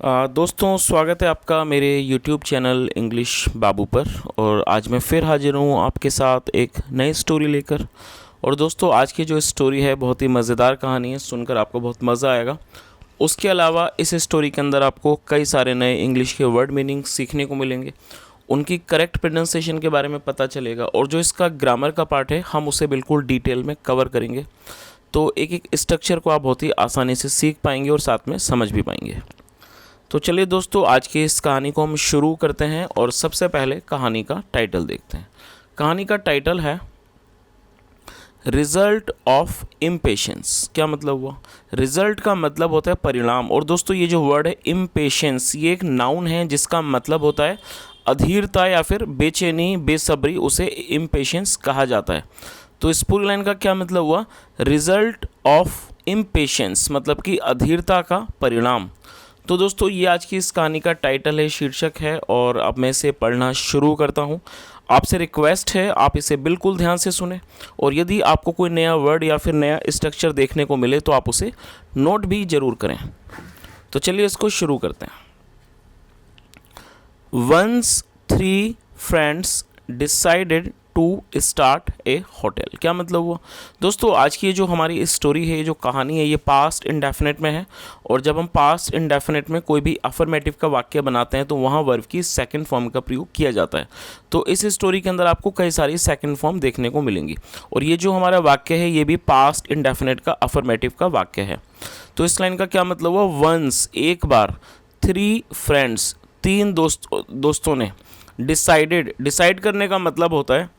दोस्तों स्वागत है आपका मेरे YouTube चैनल इंग्लिश बाबू पर। और आज मैं फिर हाजिर हूँ आपके साथ एक नई स्टोरी लेकर। और दोस्तों आज की जो स्टोरी है बहुत ही मज़ेदार कहानी है, सुनकर आपको बहुत मज़ा आएगा। उसके अलावा इस स्टोरी के अंदर आपको कई सारे नए इंग्लिश के वर्ड मीनिंग सीखने को मिलेंगे, उनकी करेक्ट प्रोनाउंसिएशन के बारे में पता चलेगा, और जो इसका ग्रामर का पार्ट है हम उसे बिल्कुल डिटेल में कवर करेंगे। तो एक एक स्ट्रक्चर को आप बहुत ही आसानी से सीख पाएंगे और साथ में समझ भी पाएंगे। तो चलिए दोस्तों आज की इस कहानी को हम शुरू करते हैं और सबसे पहले कहानी का टाइटल देखते हैं। कहानी का टाइटल है रिजल्ट ऑफ इम्पेशेंस। क्या मतलब हुआ? रिजल्ट का मतलब होता है परिणाम। और दोस्तों ये जो वर्ड है इम्पेशेंस, ये एक नाउन है जिसका मतलब होता है अधीरता या फिर बेचैनी, बेसब्री, उसे इम्पेशेंस कहा जाता है। तो इस पूरी लाइन का क्या मतलब हुआ? रिजल्ट ऑफ इम्पेशेंस मतलब कि अधीरता का परिणाम। तो दोस्तों ये आज की इस कहानी का टाइटल है, शीर्षक है, और अब मैं इसे पढ़ना शुरू करता हूँ। आपसे रिक्वेस्ट है आप इसे बिल्कुल ध्यान से सुने, और यदि आपको कोई नया वर्ड या फिर नया स्ट्रक्चर देखने को मिले तो आप उसे नोट भी ज़रूर करें। तो चलिए इसको शुरू करते हैं। Once 3 friends decided to start a hotel. क्या मतलब हुआ? दोस्तों आज की ये जो हमारी स्टोरी है, ये जो कहानी है, ये पास्ट इंडेफिनिट में है। और जब हम पास्ट इंडेफिनिट में कोई भी अफर्मेटिव का वाक्य बनाते हैं तो वहाँ वर्ब की सेकंड फॉर्म का प्रयोग किया जाता है। तो इस स्टोरी के अंदर आपको कई सारी सेकंड फॉर्म देखने को मिलेंगी, और ये जो हमारा वाक्य है ये भी पास्ट इंडेफिनिट का अफर्मेटिव का वाक्य है। तो इस लाइन का क्या मतलब हुआ? वंस एक बार, 3 फ्रेंड्स 3 दोस्तों ने, डिसाइड करने का मतलब होता है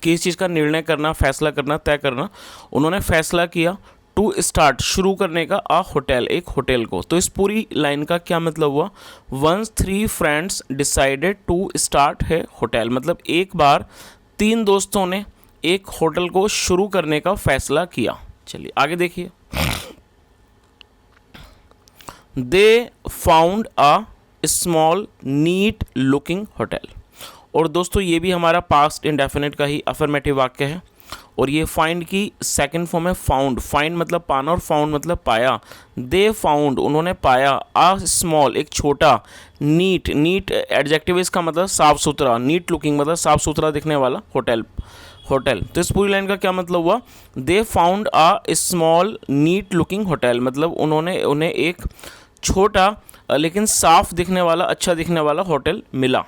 किस चीज़ का निर्णय करना, फैसला करना, तय करना। उन्होंने फैसला किया टू स्टार्ट शुरू करने का अ होटल, एक होटल को। तो इस पूरी लाइन का क्या मतलब हुआ? Once 3 friends decided to start a hotel मतलब एक बार 3 दोस्तों ने एक होटल को शुरू करने का फैसला किया। चलिए आगे देखिए। They found a small neat looking hotel. और दोस्तों ये भी हमारा पास्ट इंडेफिनिट का ही अफर्मेटिव वाक्य है, और ये फाइंड की सेकंड फॉर्म है फाउंड। फाइंड मतलब पाना और फाउंड मतलब पाया। दे फाउंड उन्होंने पाया, आ स्मॉल एक छोटा, नीट एडजेक्टिव इसका मतलब साफ सुथरा, नीट लुकिंग मतलब साफ सुथरा दिखने वाला होटल। तो इस पूरी लाइन का क्या मतलब हुआ? They found a small neat looking hotel मतलब उन्हें एक छोटा लेकिन साफ दिखने वाला, अच्छा दिखने वाला होटल मिला।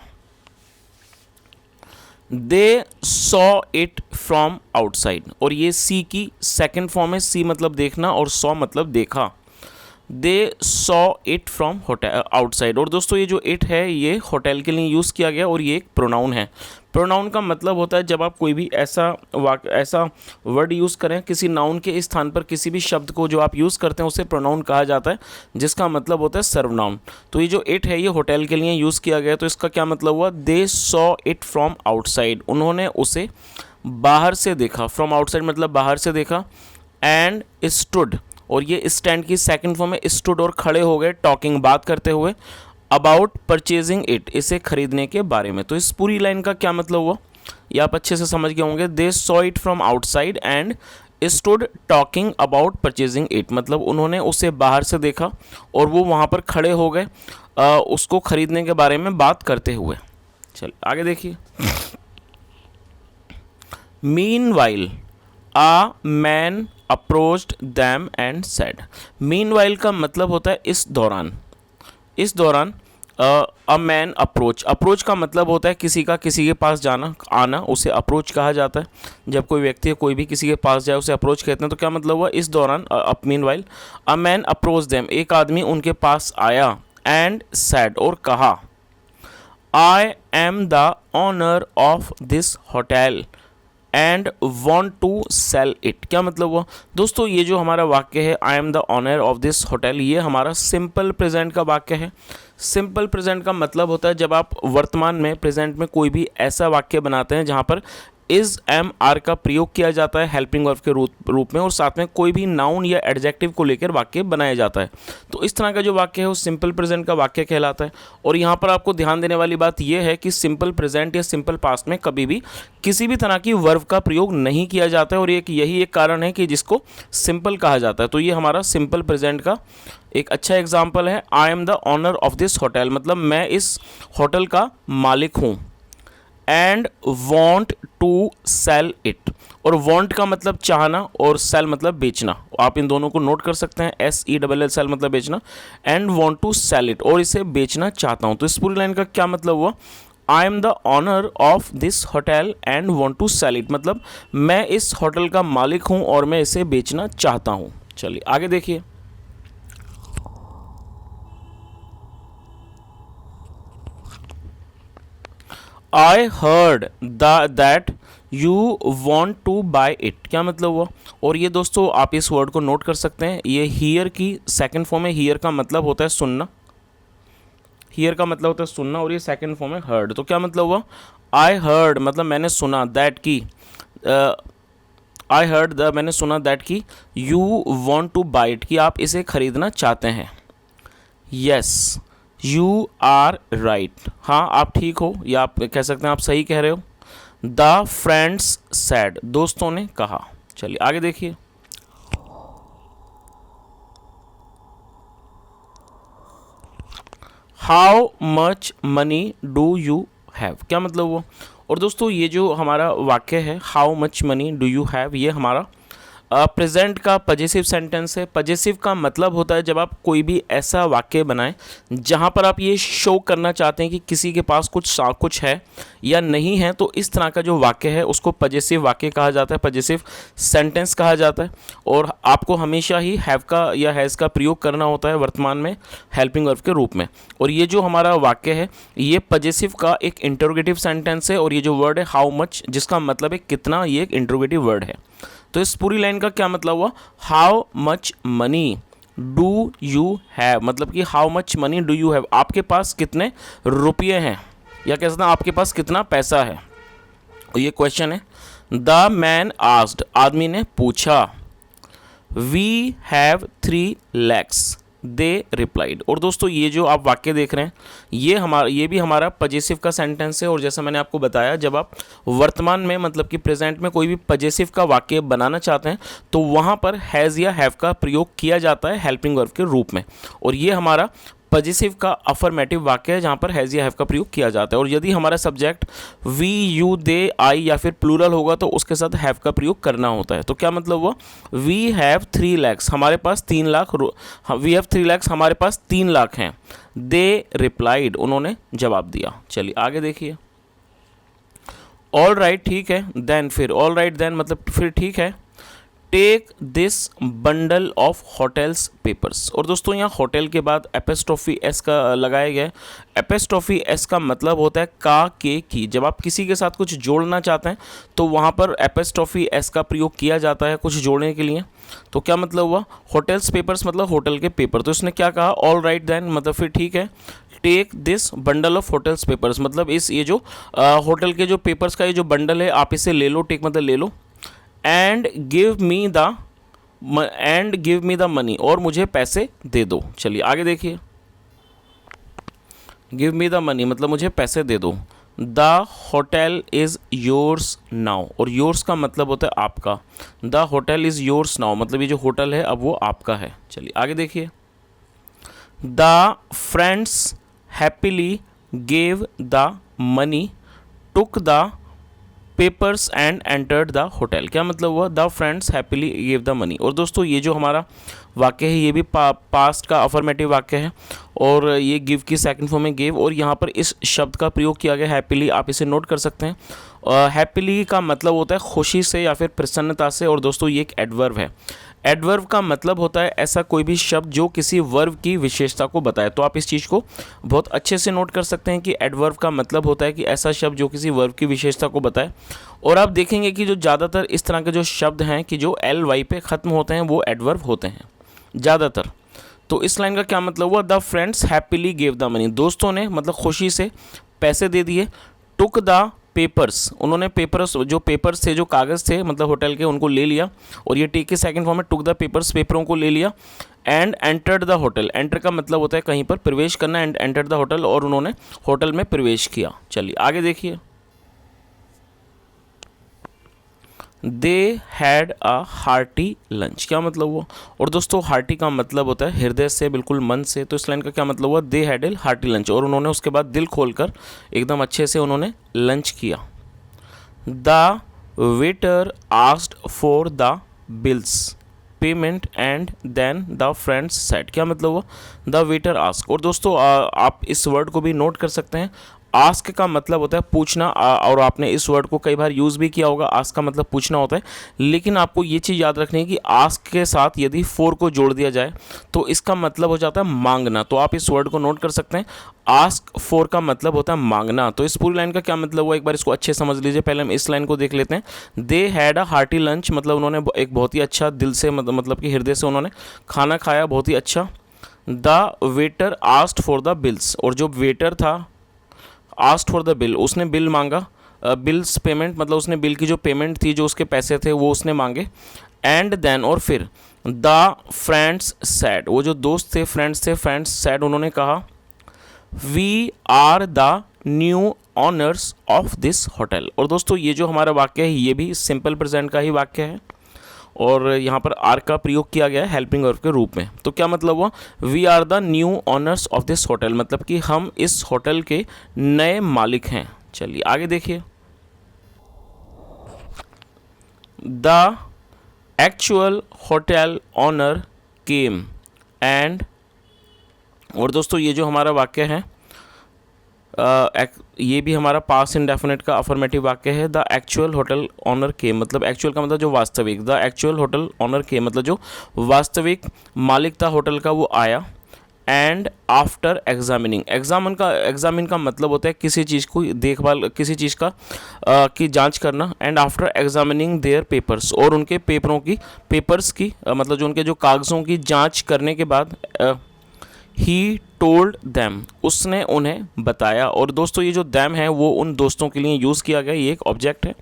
They saw it from outside, और ये सी की सेकेंड फॉर्म है। सी मतलब देखना और सॉ मतलब देखा। They saw it from hotel outside. और दोस्तों ये जो इट है ये होटल के लिए यूज़ किया गया, और ये एक प्रोनाउन है। प्रोनाउन का मतलब होता है जब आप कोई भी ऐसा वर्ड यूज़ करें, किसी नाउन के स्थान पर किसी भी शब्द को जो आप यूज़ करते हैं उसे प्रोनाउन कहा जाता है, जिसका मतलब होता है सर्वनाउन। तो ये जो इट है ये होटल के लिए यूज़ किया गया। तो इसका क्या मतलब हुआ? They saw it from outside, उन्होंने उसे बाहर से देखा। फ्रॉम आउटसाइड मतलब बाहर से देखा। एंड स्टूड, और ये स्टैंड की सेकंड फॉर्म में स्टूड, और खड़े हो गए टॉकिंग बात करते हुए अबाउट परचेजिंग इट, इसे खरीदने के बारे में। तो इस पूरी लाइन का क्या मतलब हुआ ये आप अच्छे से समझ गए होंगे। They saw it from outside and stood talking about purchasing it मतलब उन्होंने उसे बाहर से देखा और वो वहाँ पर खड़े हो गए उसको खरीदने के बारे में बात करते हुए। चलिए आगे देखिए। Meanwhile uh man approached them and said. Meanwhile का मतलब होता है इस दौरान अ मैन अप्रोच का मतलब होता है किसी के पास जाना, आना, उसे अप्रोच कहा जाता है। जब कोई व्यक्ति कोई भी किसी के पास जाए उसे अप्रोच कहते हैं। तो क्या मतलब हुआ? इस दौरान meanwhile a man approach them, एक आदमी उनके पास आया, एंड सेड और कहा, I am the owner of this hotel and want to sell it. क्या मतलब हुआ? दोस्तों ये जो हमारा वाक्य है I am the owner of this hotel, ये हमारा सिंपल प्रेजेंट का वाक्य है। सिंपल प्रेजेंट का मतलब होता है जब आप वर्तमान में, प्रेजेंट में कोई भी ऐसा वाक्य बनाते हैं जहाँ पर इज़ एम आर का प्रयोग किया जाता है हेल्पिंग वर्ब के रूप में, और साथ में कोई भी नाउन या एडजेक्टिव को लेकर वाक्य बनाया जाता है। तो इस तरह का जो वाक्य है वो सिंपल प्रेजेंट का वाक्य कहलाता है। और यहाँ पर आपको ध्यान देने वाली बात यह है कि सिंपल प्रेजेंट या सिंपल पास्ट में कभी भी किसी भी तरह की वर्ब का प्रयोग नहीं किया जाता है, और यही एक कारण है कि जिसको सिंपल कहा जाता है। तो ये हमारा सिंपल प्रेजेंट का एक अच्छा एग्जाम्पल है I am the owner of this hotel, मतलब मैं इस होटल का मालिक हूँ। And want to sell it, और वॉन्ट का मतलब चाहना और सेल मतलब बेचना, आप इन दोनों को नोट कर सकते हैं। SELL सेल मतलब बेचना, and want to sell it, और इसे बेचना चाहता हूँ। तो इस पूरी लाइन का क्या मतलब हुआ, I am the owner of this hotel and want to sell it, मतलब मैं इस होटल का मालिक हूँ और मैं इसे बेचना चाहता हूँ। चलिए आगे देखिए। I heard that you want two by it, क्या मतलब हुआ। और ये दोस्तों आप इस वर्ड को नोट कर सकते हैं, ये हियर की सेकंड फॉर्म है। हियर का मतलब होता है सुनना, हियर का मतलब होता है सुनना, और ये सेकंड फॉर्म है हर्ड। तो क्या मतलब हुआ, आई हर्ड मतलब मैंने सुना, दैट की आई हर्ड द मैंने सुना दैट की you want two by it, कि आप इसे खरीदना चाहते हैं। यस यू आर राइट, हाँ आप ठीक हो, या आप कह सकते हैं आप सही कह रहे हो। द फ्रेंड्स सैड, दोस्तों ने कहा। चलिए आगे देखिए। How much money do you have, क्या मतलब हुआ। और दोस्तों ये जो हमारा वाक्य है how much money do you have, ये हमारा प्रेजेंट का पजेसिव सेंटेंस है। पजेसिव का मतलब होता है जब आप कोई भी ऐसा वाक्य बनाएं जहां पर आप ये शो करना चाहते हैं कि किसी के पास कुछ है या नहीं है, तो इस तरह का जो वाक्य है उसको पजेसिव वाक्य कहा जाता है, पजेसिव सेंटेंस कहा जाता है। और आपको हमेशा ही हैव का या हैज़ का प्रयोग करना होता है वर्तमान में हेल्पिंग वर्ब के रूप में। और ये जो हमारा वाक्य है ये पजेसिव का एक इंटरोगेटिव सेंटेंस है, और ये जो वर्ड है हाउ मच जिसका मतलब है कितना, ये एक इंटरोगेटिव वर्ड है। तो इस पूरी लाइन का क्या मतलब हुआ, how much money do you have, मतलब कि how much money do you have, आपके पास कितने रुपये हैं, या कह सकते हैं आपके पास कितना पैसा है। और ये क्वेश्चन है। द मैन आस्क्ड, आदमी ने पूछा। We have 3 lakhs, they replied. और दोस्तों ये जो आप वाक्य देख रहे हैं ये भी हमारा पजेसिव का सेंटेंस है। और जैसा मैंने आपको बताया जब आप वर्तमान में मतलब कि प्रेजेंट में कोई भी पजेसिव का वाक्य बनाना चाहते हैं तो वहाँ पर हैज़ या हैव का प्रयोग किया जाता है हेल्पिंग वर्ब के रूप में। और ये हमारा पजेसिव का अफर्मेटिव वाक्य है जहाँ पर हैज़ या हैव का प्रयोग किया जाता है। और यदि हमारा सब्जेक्ट वी यू दे आई या फिर प्लूरल होगा तो उसके साथ हैव का प्रयोग करना होता है। तो क्या मतलब हुआ, वी हैव 3 lakhs, हमारे पास 3 लाख, वी हैव 3 lakhs, हमारे पास 3 लाख हैं। दे रिप्लाइड, उन्होंने जवाब दिया। चलिए आगे देखिए। ऑल राइट, ठीक है। देन, फिर ऑल राइट देन मतलब फिर ठीक है। Take this bundle of hotels papers. और दोस्तों यहाँ होटल के बाद एपेस्ट्रोफी एस का लगाया गया है। एपेस्ट्रोफी एस का मतलब होता है का, के, की। जब आप किसी के साथ कुछ जोड़ना चाहते हैं तो वहाँ पर एपेस्ट्रोफी एस का प्रयोग किया जाता है कुछ जोड़ने के लिए। तो क्या मतलब हुआ, होटल्स पेपर्स मतलब होटल के पेपर। तो इसने क्या कहा, ऑल राइट देन मतलब फिर ठीक है। Take this bundle of hotels papers मतलब ये जो होटल के जो पेपर्स का ये जो बंडल है आप इसे ले लो, टेक मतलब ले लो। And give me the money, और मुझे पैसे दे दो। चलिए आगे देखिए। गिव मी द मनी मतलब मुझे पैसे दे दो। The hotel is yours now, और योर्स का मतलब होता है आपका। The hotel is yours now मतलब ये जो होटल है अब वो आपका है। चलिए आगे देखिए। The friends happily gave the money, took the papers and entered the hotel. क्या मतलब हुआ, the friends happily give the money. और दोस्तों ये जो हमारा वाक्य है ये भी पास्ट का अफर्मेटिव वाक्य है, और ये गिव की सेकंड फॉर्म में गिव, और यहाँ पर इस शब्द का प्रयोग किया गया हैप्पीली, आप इसे नोट कर सकते हैं। हैप्पीली का मतलब होता है खुशी से या फिर प्रसन्नता से। और दोस्तों ये एक एडवर्ब है। एडवर्ब का मतलब होता है ऐसा कोई भी शब्द जो किसी वर्ब की विशेषता को बताए। तो आप इस चीज़ को बहुत अच्छे से नोट कर सकते हैं कि एडवर्ब का मतलब होता है कि ऐसा शब्द जो किसी वर्ब की विशेषता को बताए। और आप देखेंगे कि जो ज़्यादातर इस तरह के जो शब्द हैं कि जो LY पे ख़त्म होते हैं वो एडवर्ब होते हैं ज़्यादातर। तो इस लाइन का क्या मतलब हुआ, the friends happily gave the money, दोस्तों ने मतलब खुशी से पैसे दे दिए। टुक द पेपर्स, उन्होंने पेपर्स थे जो कागज़ थे मतलब होटल के उनको ले लिया। और ये टेक के सेकंड फॉर्म में टुक द पेपर्स, पेपरों को ले लिया। And entered the hotel, enter का मतलब होता है कहीं पर प्रवेश करना, एंड एंटर्ड द होटल, और उन्होंने होटल में प्रवेश किया। चलिए आगे देखिए। They had a hearty lunch, क्या मतलब हुआ? और दोस्तों हार्टी का मतलब होता है हृदय से, बिल्कुल मन से, तो इस लाइन का क्या मतलब हुआ? They had a hearty lunch, और उन्होंने उसके बाद दिल खोलकर एकदम अच्छे से उन्होंने लंच किया। The waiter asked for the bills payment and then the friends said, क्या मतलब हुआ? The waiter ask. और दोस्तों आप इस वर्ड को भी नोट कर सकते हैं। आस्क का मतलब होता है पूछना, और आपने इस वर्ड को कई बार यूज़ भी किया होगा। आस्क का मतलब पूछना होता है, लेकिन आपको ये चीज़ याद रखनी है कि आस्क के साथ यदि फॉर को जोड़ दिया जाए तो इसका मतलब हो जाता है मांगना। तो आप इस वर्ड को नोट कर सकते हैं। आस्क फॉर का मतलब होता है मांगना। तो इस पूरी लाइन का क्या मतलब हुआ, एक बार इसको अच्छे समझ लीजिए। पहले हम इस लाइन को देख लेते हैं। They had a hearty lunch, मतलब उन्होंने एक बहुत ही अच्छा दिल से, मतलब कि हृदय से उन्होंने खाना खाया, बहुत ही अच्छा। The waiter asked for the bills, और जो वेटर था आस्क्ड फॉर द बिल, उसने बिल मांगा। बिल्स पेमेंट मतलब उसने बिल की जो पेमेंट थी, जो उसके पैसे थे वो उसने मांगे। एंड देन, और फिर द फ्रेंड्स सैड, वो जो दोस्त थे, फ्रेंड्स थे, फ्रेंड्स सैड, उन्होंने कहा we are the new owners of this hotel. और दोस्तों ये जो हमारा वाक्य है ये भी सिंपल प्रेजेंट का ही वाक्य है, और यहाँ पर आर का प्रयोग किया गया है हेल्पिंग वर्ब के रूप में। तो क्या मतलब हुआ? We are the new owners of this hotel, मतलब कि हम इस होटल के नए मालिक हैं। चलिए आगे देखिए। The actual hotel owner came and, और दोस्तों ये जो हमारा वाक्य है ये भी हमारा पास्ट इंडेफिनिट का अफर्मेटिव वाक्य है। द एक्चुअल होटल ऑनर के, मतलब एक्चुअल का मतलब जो वास्तविक, द एक्चुअल होटल ऑनर के मतलब जो वास्तविक मालिक था होटल का वो आया। एंड आफ्टर एग्जामिनिंग, एग्जामिन का मतलब होता है किसी चीज़ को देखभाल, किसी चीज़ का की जांच करना। And after examining their papers, और उनके पेपर्स की मतलब जो उनके जो कागज़ों की जांच करने के बाद ही टोल्ड दैम, उसने उन्हें बताया। और दोस्तों ये जो दैम है वो उन दोस्तों के लिए यूज़ किया गया, ये एक ऑब्जेक्ट है।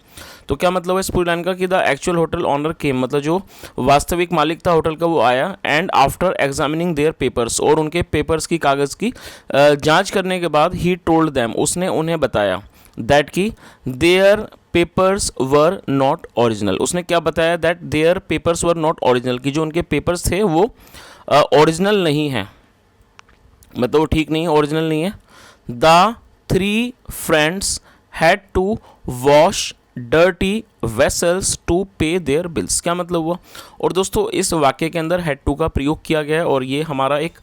तो क्या मतलब है इस पूरी लाइन का कि the actual hotel owner came, मतलब जो वास्तविक मालिक था होटल का वो आया। And after examining their papers, और उनके पेपर्स की कागज़ की जांच करने के बाद ही टोल्ड दैम, उसने उन्हें बताया दैट कि their papers were not original, उसने क्या बताया? That their papers were not original, कि जो उनके पेपर्स थे वो ओरिजिनल नहीं हैं, मतलब वो ठीक नहीं है, ओरिजिनल नहीं है। The three friends had to wash dirty vessels to pay their bills, क्या मतलब हुआ? और दोस्तों इस वाक्य के अंदर हैड टू का प्रयोग किया गया है, और ये हमारा एक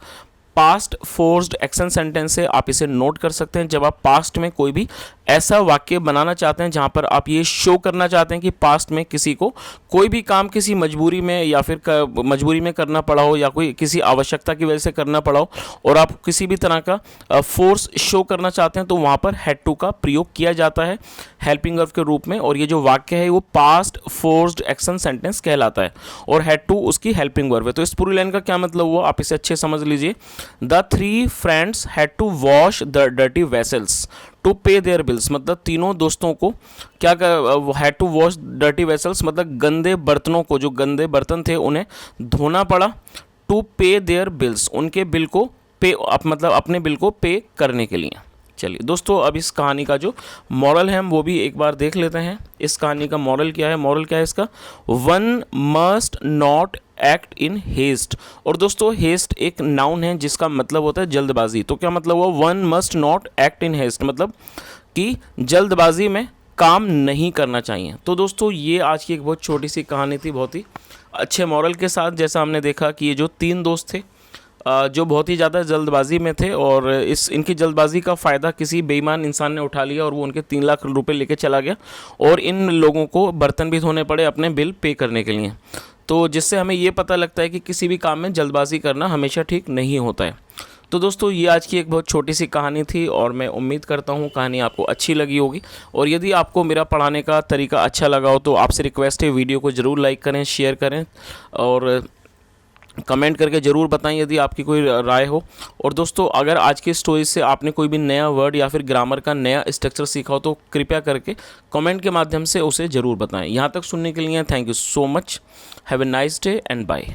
पास्ट फोर्स्ड एक्शन सेंटेंस है। आप इसे नोट कर सकते हैं। जब आप पास्ट में कोई भी ऐसा वाक्य बनाना चाहते हैं जहां पर आप ये शो करना चाहते हैं कि पास्ट में किसी को कोई भी काम किसी मजबूरी में या फिर मजबूरी में करना पड़ा हो, या कोई किसी आवश्यकता की वजह से करना पड़ा हो, और आप किसी भी तरह का फोर्स शो करना चाहते हैं, तो वहाँ पर हैड टू का प्रयोग किया जाता है हेल्पिंग वर्ब के रूप में। और ये जो वाक्य है वो पास्ट फोर्स्ड एक्शन सेंटेंस कहलाता है, और हैड टू उसकी हेल्पिंग वर्ब है। तो इस पूरी लाइन का क्या मतलब हुआ, आप इसे अच्छे समझ लीजिए। The three friends had to wash the dirty vessels to pay their bills, मतलब तीनों दोस्तों को क्या had to wash dirty vessels, मतलब गंदे बर्तनों को, जो गंदे बर्तन थे उन्हें धोना पड़ा। टू पे देयर बिल्स, उनके बिल को पे, मतलब अपने बिल को पे करने के लिए। चलिए दोस्तों अब इस कहानी का जो मॉरल है हम वो भी एक बार देख लेते हैं। इस कहानी का मॉरल क्या है? मॉरल क्या है इसका? One must not act in haste. और दोस्तों हेस्ट एक नाउन है जिसका मतलब होता है जल्दबाजी। तो क्या मतलब हुआ? One must not act in haste, मतलब कि जल्दबाजी में काम नहीं करना चाहिए। तो दोस्तों ये आज की एक बहुत छोटी सी कहानी थी, बहुत ही अच्छे मॉरल के साथ। जैसा हमने देखा कि ये जो तीन दोस्त थे जो बहुत ही ज़्यादा जल्दबाजी में थे, और इनकी जल्दबाजी का फ़ायदा किसी बेईमान इंसान ने उठा लिया, और वो उनके 3 लाख रुपए लेके चला गया, और इन लोगों को बर्तन भी धोने पड़े अपने बिल पे करने के लिए। तो जिससे हमें ये पता लगता है कि किसी भी काम में जल्दबाजी करना हमेशा ठीक नहीं होता है। तो दोस्तों ये आज की एक बहुत छोटी सी कहानी थी, और मैं उम्मीद करता हूँ कहानी आपको अच्छी लगी होगी। और यदि आपको मेरा पढ़ाने का तरीका अच्छा लगा हो तो आपसे रिक्वेस्ट है वीडियो को ज़रूर लाइक करें, शेयर करें, और कमेंट करके ज़रूर बताएं यदि आपकी कोई राय हो। और दोस्तों अगर आज की स्टोरी से आपने कोई भी नया वर्ड या फिर ग्रामर का नया स्ट्रक्चर सीखा हो तो कृपया करके कमेंट के माध्यम से उसे ज़रूर बताएं। यहाँ तक सुनने के लिए thank you so much. Have a nice day and bye.